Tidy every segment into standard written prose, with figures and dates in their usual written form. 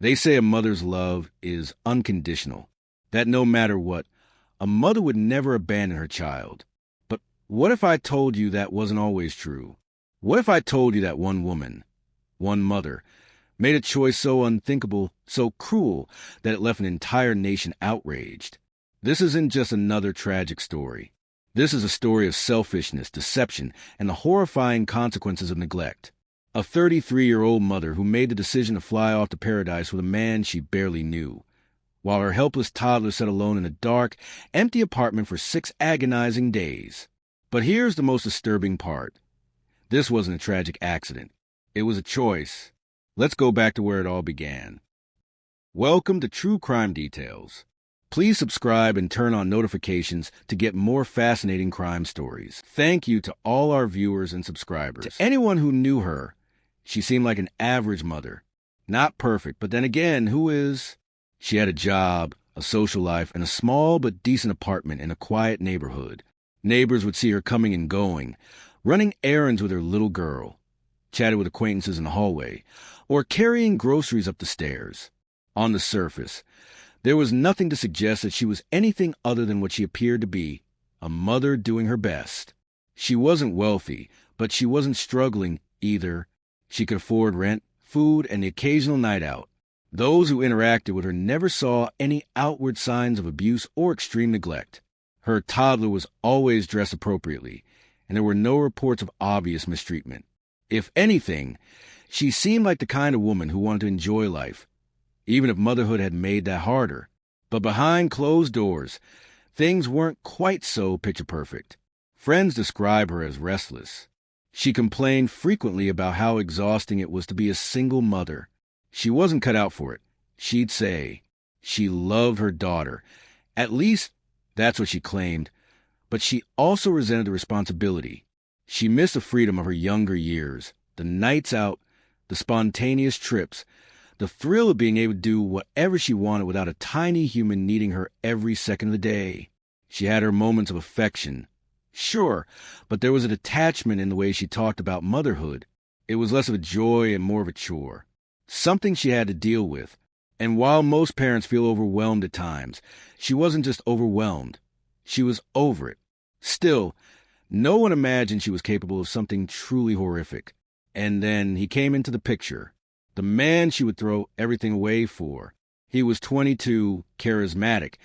They say a mother's love is unconditional, that no matter what, a mother would never abandon her child. But what if I told you that wasn't always true? What if I told you that one woman, one mother, made a choice so unthinkable, so cruel, that it left an entire nation outraged? This isn't just another tragic story. This is a story of selfishness, deception, and the horrifying consequences of neglect. A 33-year-old mother who made the decision to fly off to paradise with a man she barely knew, while her helpless toddler sat alone in a dark, empty apartment for 6 agonizing days. But here's the most disturbing part. This wasn't a tragic accident. It was a choice. Let's go back to where it all began. Welcome to True Crime Details. Please subscribe and turn on notifications to get more fascinating crime stories. Thank you to all our viewers and subscribers. To anyone who knew her, she seemed like an average mother. Not perfect, but then again, who is? She had a job, a social life, and a small but decent apartment in a quiet neighborhood. Neighbors would see her coming and going, running errands with her little girl, chatted with acquaintances in the hallway, or carrying groceries up the stairs. On the surface, there was nothing to suggest that she was anything other than what she appeared to be, a mother doing her best. She wasn't wealthy, but she wasn't struggling either. She could afford rent, food, and the occasional night out. Those who interacted with her never saw any outward signs of abuse or extreme neglect. Her toddler was always dressed appropriately, and there were no reports of obvious mistreatment. If anything, she seemed like the kind of woman who wanted to enjoy life, even if motherhood had made that harder. But behind closed doors, things weren't quite so picture-perfect. Friends describe her as restless. She complained frequently about how exhausting it was to be a single mother. She wasn't cut out for it. She'd say she loved her daughter. At least that's what she claimed. But she also resented the responsibility. She missed the freedom of her younger years, the nights out, the spontaneous trips, the thrill of being able to do whatever she wanted without a tiny human needing her every second of the day. She had her moments of affection, sure, but there was a detachment in the way she talked about motherhood. It was less of a joy and more of a chore, something she had to deal with. And while most parents feel overwhelmed at times, she wasn't just overwhelmed. She was over it. Still, no one imagined she was capable of something truly horrific. And then he came into the picture. The man she would throw everything away for. He was 22, charismatic,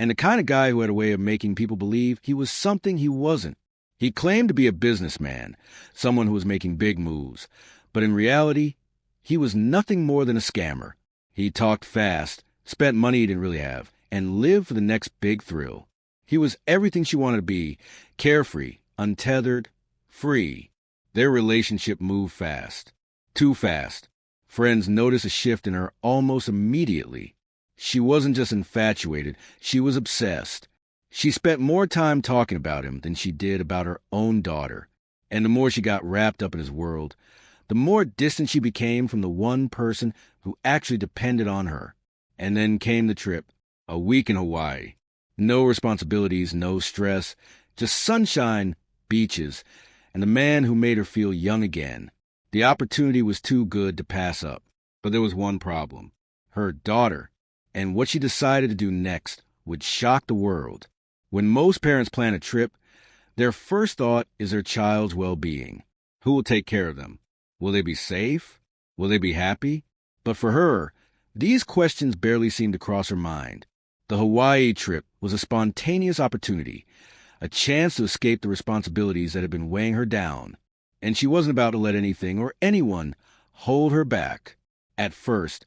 and the kind of guy who had a way of making people believe he was something he wasn't. He claimed to be a businessman, someone who was making big moves, but in reality, he was nothing more than a scammer. He talked fast, spent money he didn't really have, and lived for the next big thrill. He was everything she wanted to be, carefree, untethered, free. Their relationship moved fast. Too fast. Friends noticed a shift in her almost immediately. She wasn't just infatuated, she was obsessed. She spent more time talking about him than she did about her own daughter. And the more she got wrapped up in his world, the more distant she became from the one person who actually depended on her. And then came the trip, a week in Hawaii. No responsibilities, no stress, just sunshine, beaches, and the man who made her feel young again. The opportunity was too good to pass up. But there was one problem. Her daughter. And what she decided to do next would shock the world. When most parents plan a trip, their first thought is their child's well-being. Who will take care of them? Will they be safe? Will they be happy? But for her, these questions barely seemed to cross her mind. The Hawaii trip was a spontaneous opportunity, a chance to escape the responsibilities that had been weighing her down. And she wasn't about to let anything or anyone hold her back. At first,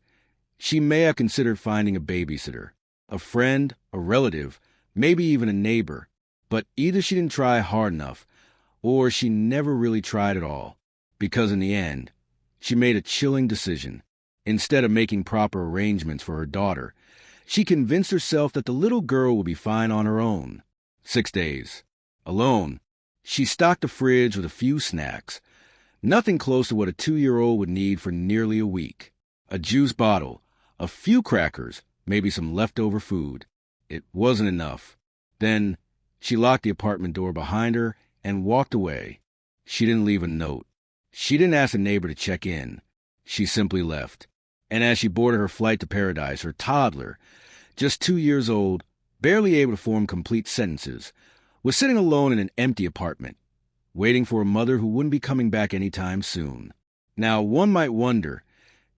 she may have considered finding a babysitter, a friend, a relative, maybe even a neighbor. But either she didn't try hard enough, or she never really tried at all. Because in the end, she made a chilling decision. Instead of making proper arrangements for her daughter, she convinced herself that the little girl would be fine on her own. 6 days. Alone. She stocked the fridge with a few snacks. Nothing close to what a 2-year-old would need for nearly a week. A juice bottle, a few crackers, maybe some leftover food. It wasn't enough. Then she locked the apartment door behind her and walked away. She didn't leave a note. She didn't ask a neighbor to check in. She simply left. And as she boarded her flight to paradise, her toddler, just 2 years old, barely able to form complete sentences, was sitting alone in an empty apartment, waiting for a mother who wouldn't be coming back anytime soon. Now, one might wonder,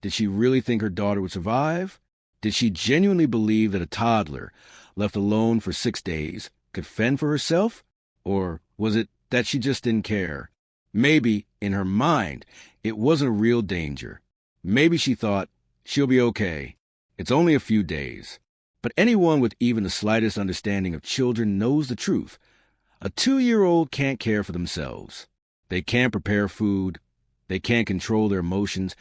did she really think her daughter would survive? Did she genuinely believe that a toddler, left alone for 6 days, could fend for herself? Or was it that she just didn't care? Maybe, in her mind, it wasn't a real danger. Maybe she thought, she'll be okay. It's only a few days. But anyone with even the slightest understanding of children knows the truth. A 2-year-old can't care for themselves. They can't prepare food. They can't control their emotions.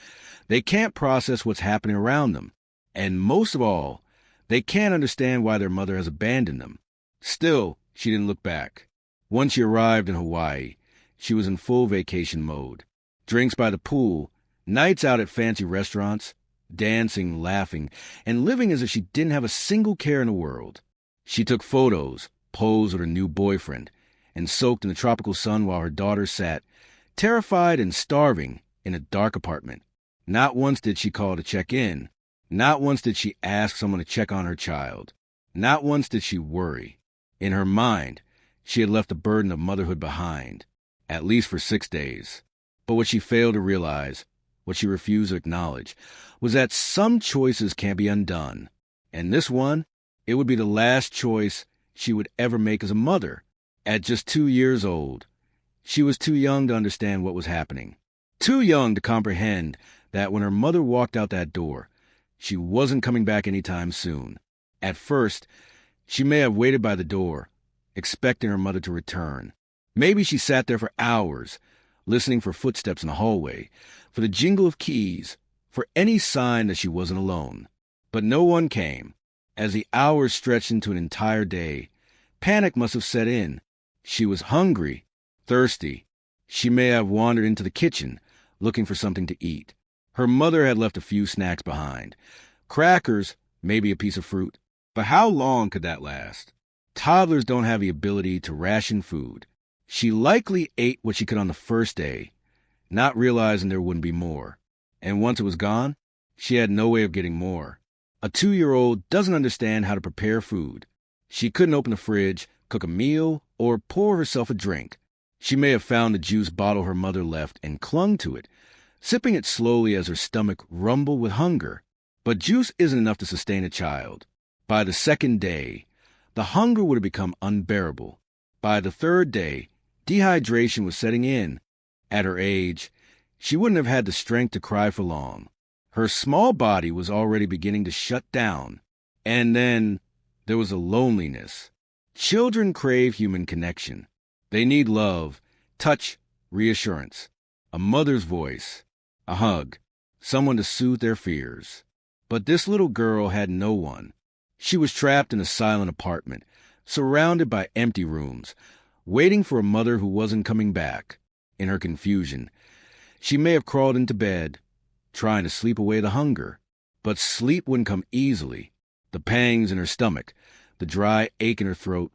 They can't process what's happening around them. And most of all, they can't understand why their mother has abandoned them. Still, she didn't look back. Once she arrived in Hawaii, she was in full vacation mode. Drinks by the pool, nights out at fancy restaurants, dancing, laughing, and living as if she didn't have a single care in the world. She took photos, posed with her new boyfriend, and soaked in the tropical sun while her daughter sat, terrified and starving, in a dark apartment. Not once did she call to check in. Not once did she ask someone to check on her child. Not once did she worry. In her mind, she had left the burden of motherhood behind, at least for 6 days. But what she failed to realize, what she refused to acknowledge, was that some choices can't be undone. And this one, it would be the last choice she would ever make as a mother. At just 2 years old, she was too young to understand what was happening. Too young to comprehend that when her mother walked out that door, she wasn't coming back anytime soon. At first, she may have waited by the door, expecting her mother to return. Maybe she sat there for hours, listening for footsteps in the hallway, for the jingle of keys, for any sign that she wasn't alone. But no one came. As the hours stretched into an entire day, panic must have set in. She was hungry, thirsty. She may have wandered into the kitchen, looking for something to eat. Her mother had left a few snacks behind. Crackers, maybe a piece of fruit. But how long could that last? Toddlers don't have the ability to ration food. She likely ate what she could on the first day, not realizing there wouldn't be more. And once it was gone, she had no way of getting more. A 2-year-old doesn't understand how to prepare food. She couldn't open the fridge, cook a meal, or pour herself a drink. She may have found the juice bottle her mother left and clung to it, sipping it slowly as her stomach rumbled with hunger. But juice isn't enough to sustain a child. By the second day, the hunger would have become unbearable. By the third day, dehydration was setting in. At her age, she wouldn't have had the strength to cry for long. Her small body was already beginning to shut down. And then there was a loneliness. Children crave human connection. They need love, touch, reassurance, a mother's voice, a hug, someone to soothe their fears. But this little girl had no one. She was trapped in a silent apartment, surrounded by empty rooms, waiting for a mother who wasn't coming back. In her confusion, she may have crawled into bed, trying to sleep away the hunger. But sleep wouldn't come easily. The pangs in her stomach, the dry ache in her throat,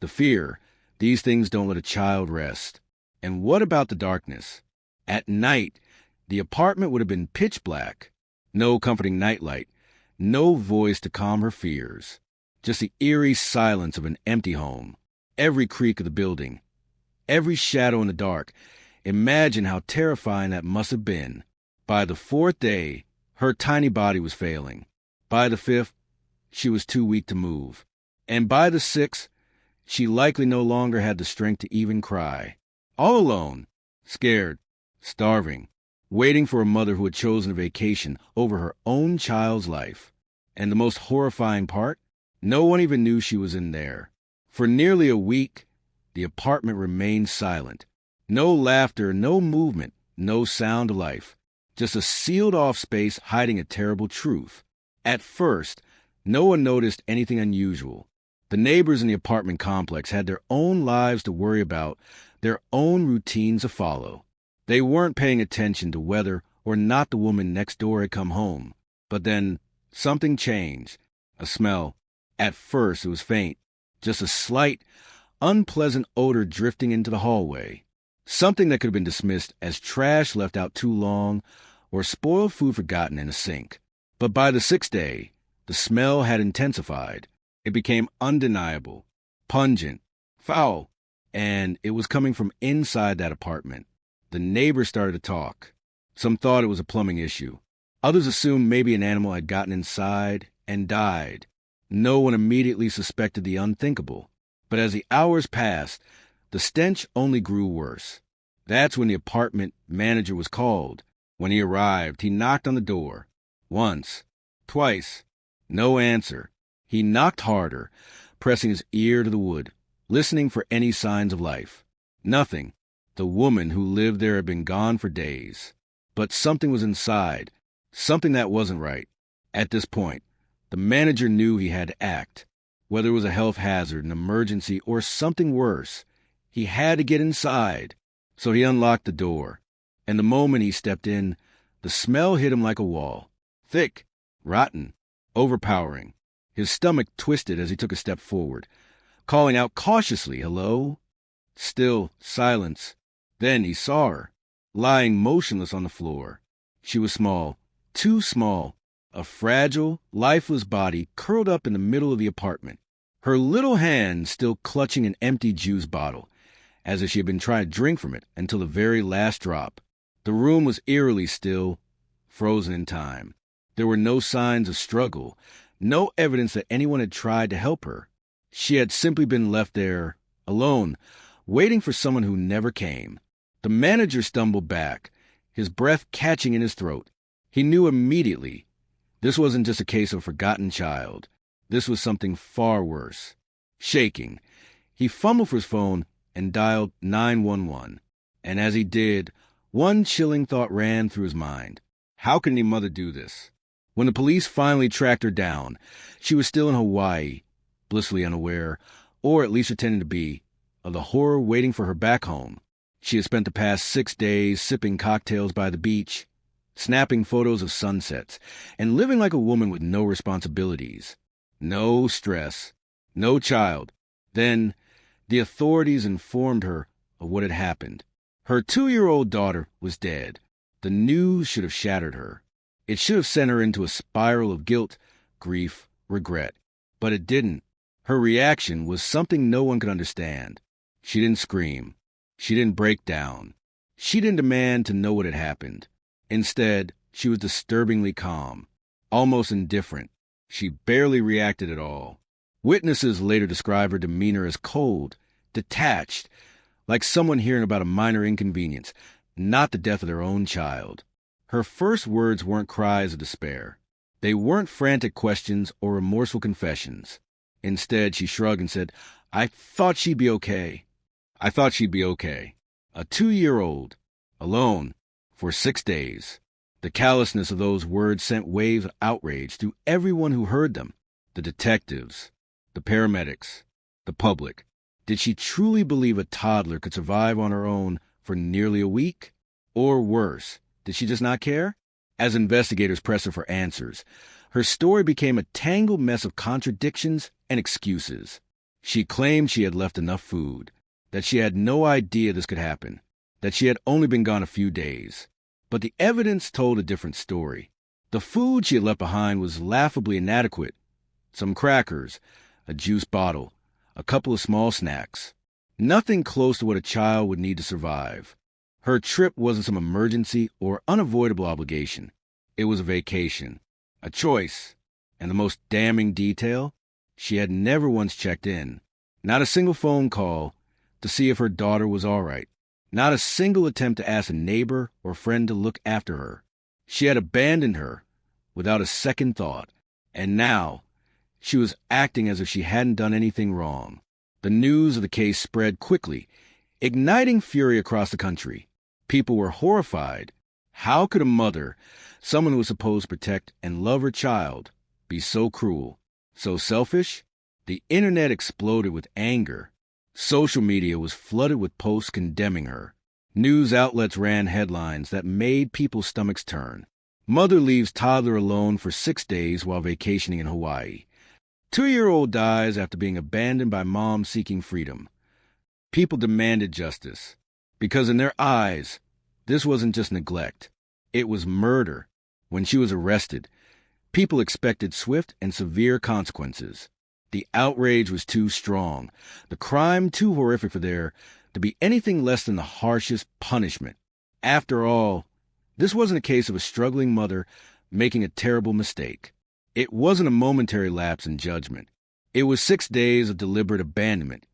the fear, these things don't let a child rest. And what about the darkness? At night, the apartment would have been pitch black. No comforting nightlight, no voice to calm her fears. Just the eerie silence of an empty home. Every creak of the building, every shadow in the dark. Imagine how terrifying that must have been. By the fourth day, her tiny body was failing. By the fifth, she was too weak to move. And by the sixth, she likely no longer had the strength to even cry. All alone, scared, starving, waiting for a mother who had chosen a vacation over her own child's life. And the most horrifying part, no one even knew she was in there. For nearly a week, the apartment remained silent. No laughter, no movement, no sound of life. Just a sealed-off space hiding a terrible truth. At first, no one noticed anything unusual. The neighbors in the apartment complex had their own lives to worry about, their own routines to follow. They weren't paying attention to whether or not the woman next door had come home. But then, something changed. A smell. At first, it was faint. Just a slight, unpleasant odor drifting into the hallway. Something that could have been dismissed as trash left out too long or spoiled food forgotten in a sink. But by the sixth day, the smell had intensified. It became undeniable, pungent, foul, and it was coming from inside that apartment. The neighbors started to talk. Some thought it was a plumbing issue. Others assumed maybe an animal had gotten inside and died. No one immediately suspected the unthinkable. But as the hours passed, the stench only grew worse. That's when the apartment manager was called. When he arrived, he knocked on the door. Once, twice, no answer. He knocked harder, pressing his ear to the wood, listening for any signs of life. Nothing. The woman who lived there had been gone for days. But something was inside, something that wasn't right. At this point, the manager knew he had to act. Whether it was a health hazard, an emergency, or something worse, he had to get inside. So he unlocked the door. And the moment he stepped in, the smell hit him like a wall. Thick, rotten, overpowering. His stomach twisted as he took a step forward, calling out cautiously, "Hello?" Still silence. Then he saw her, lying motionless on the floor. She was small, too small, a fragile, lifeless body curled up in the middle of the apartment, her little hand still clutching an empty juice bottle, as if she had been trying to drink from it until the very last drop. The room was eerily still, frozen in time. There were no signs of struggle, no evidence that anyone had tried to help her. She had simply been left there, alone, waiting for someone who never came. The manager stumbled back, his breath catching in his throat. He knew immediately. This wasn't just a case of a forgotten child. This was something far worse. Shaking, he fumbled for his phone and dialed 911. And as he did, one chilling thought ran through his mind. How can any mother do this? When the police finally tracked her down, she was still in Hawaii, blissfully unaware, or at least pretending to be, of the horror waiting for her back home. She had spent the past 6 days sipping cocktails by the beach, snapping photos of sunsets, and living like a woman with no responsibilities. No stress, no child. Then, the authorities informed her of what had happened. Her 2-year-old daughter was dead. The news should have shattered her. It should have sent her into a spiral of guilt, grief, regret. But it didn't. Her reaction was something no one could understand. She didn't scream. She didn't break down. She didn't demand to know what had happened. Instead, she was disturbingly calm, almost indifferent. She barely reacted at all. Witnesses later describe her demeanor as cold, detached, like someone hearing about a minor inconvenience, not the death of their own child. Her first words weren't cries of despair. They weren't frantic questions or remorseful confessions. Instead, she shrugged and said, "I thought she'd be okay. I thought she'd be okay." A 2-year-old, alone, for 6 days. The callousness of those words sent waves of outrage through everyone who heard them. The detectives, the paramedics, the public. Did she truly believe a toddler could survive on her own for nearly a week? Or worse, did she just not care? As investigators pressed her for answers, her story became a tangled mess of contradictions and excuses. She claimed she had left enough food, that she had no idea this could happen, that she had only been gone a few days. But the evidence told a different story. The food she had left behind was laughably inadequate. Some crackers, a juice bottle, a couple of small snacks. Nothing close to what a child would need to survive. Her trip wasn't some emergency or unavoidable obligation. It was a vacation, a choice, and the most damning detail, she had never once checked in. Not a single phone call to see if her daughter was all right. Not a single attempt to ask a neighbor or friend to look after her. She had abandoned her without a second thought. And now, she was acting as if she hadn't done anything wrong. The news of the case spread quickly, igniting fury across the country. People were horrified. How could a mother, someone who was supposed to protect and love her child, be so cruel, so selfish? The internet exploded with anger. Social media was flooded with posts condemning her. News outlets ran headlines that made people's stomachs turn. Mother leaves toddler alone for 6 days while vacationing in Hawaii. 2-year-old dies after being abandoned by mom seeking freedom. People demanded justice, because in their eyes, this wasn't just neglect. It was murder. When she was arrested, People expected swift and severe consequences. The outrage was too strong, the crime too horrific for there to be anything less than the harshest punishment. After all, this wasn't a case of a struggling mother making a terrible mistake. It wasn't a momentary lapse in judgment. It was 6 days of deliberate abandonment.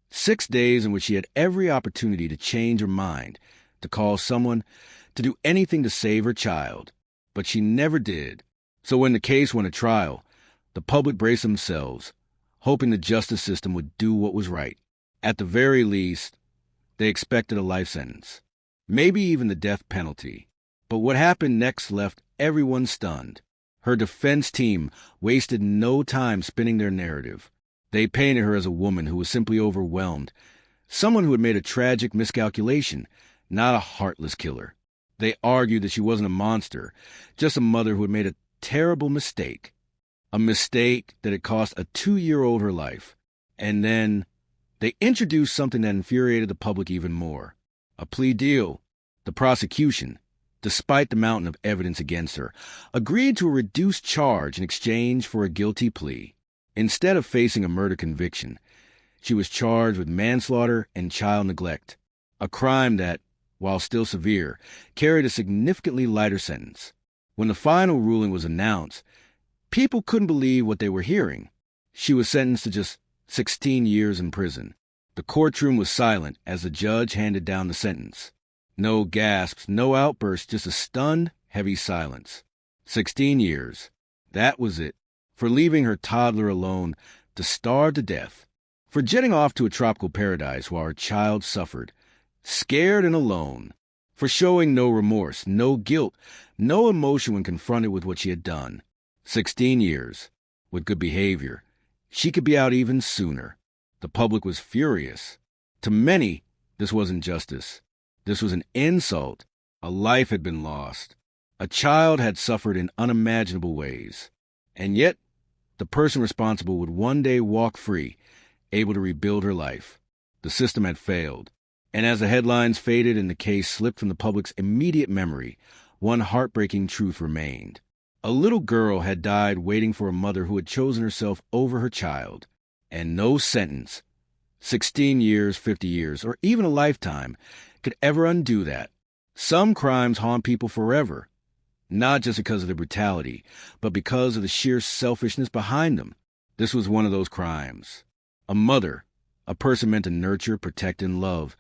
6 days in which she had every opportunity to change her mind, to call someone, to do anything to save her child. But she never did. So when the case went to trial, the public braced themselves, hoping the justice system would do what was right. At the very least, they expected a life sentence, maybe even the death penalty. But what happened next left everyone stunned. Her defense team wasted no time spinning their narrative. They painted her as a woman who was simply overwhelmed, someone who had made a tragic miscalculation, not a heartless killer. They argued that she wasn't a monster, just a mother who had made a terrible mistake. A mistake that had cost a 2-year-old her life. And then they introduced something that infuriated the public even more. A plea deal. The prosecution, despite the mountain of evidence against her, agreed to a reduced charge in exchange for a guilty plea. Instead of facing a murder conviction, she was charged with manslaughter and child neglect, a crime that, while still severe, carried a significantly lighter sentence. When the final ruling was announced, people couldn't believe what they were hearing. She was sentenced to just 16 years in prison. The courtroom was silent as the judge handed down the sentence. No gasps, no outbursts, just a stunned, heavy silence. 16 years. That was it. For leaving her toddler alone to starve to death. For jetting off to a tropical paradise while her child suffered. Scared and alone. For showing no remorse, no guilt, no emotion when confronted with what she had done. 16 years. With good behavior. She could be out even sooner. The public was furious. To many, this wasn't justice. This was an insult. A life had been lost. A child had suffered in unimaginable ways. And yet, the person responsible would one day walk free, able to rebuild her life. The system had failed. And as the headlines faded and the case slipped from the public's immediate memory, one heartbreaking truth remained. A little girl had died waiting for a mother who had chosen herself over her child. And no sentence, 16 years, 50 years, or even a lifetime, could ever undo that. Some crimes haunt people forever, not just because of their brutality, but because of the sheer selfishness behind them. This was one of those crimes. A mother, a person meant to nurture, protect, and love,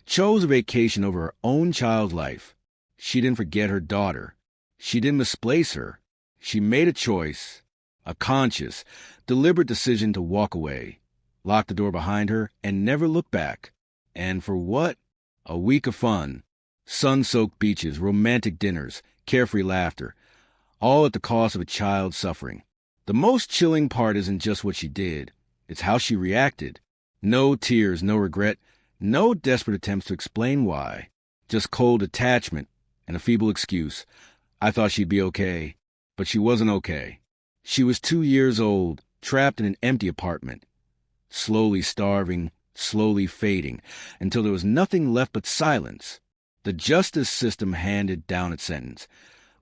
chose a vacation over her own child's life. She didn't forget her daughter. She didn't misplace her. She made a choice, a conscious, deliberate decision to walk away, lock the door behind her, and never look back. And for what? A week of fun, sun-soaked beaches, romantic dinners, carefree laughter, all at the cost of a child suffering. The most chilling part isn't just what she did, it's how she reacted. No tears, no regret, no desperate attempts to explain why. Just cold attachment and a feeble excuse. I thought she'd be okay, but she wasn't okay. She was 2 years old, trapped in an empty apartment, slowly starving, slowly fading, until there was nothing left but silence. The justice system handed down its sentence.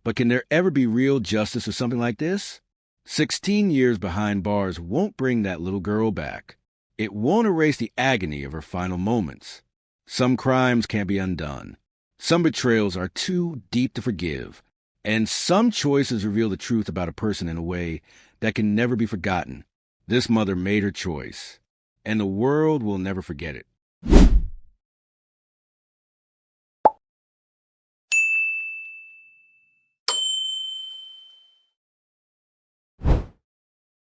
But can there ever be real justice for something like this? 16 years behind bars won't bring that little girl back. It won't erase the agony of her final moments. Some crimes can't be undone. Some betrayals are too deep to forgive. And some choices reveal the truth about a person in a way that can never be forgotten. This mother made her choice, and the world will never forget it.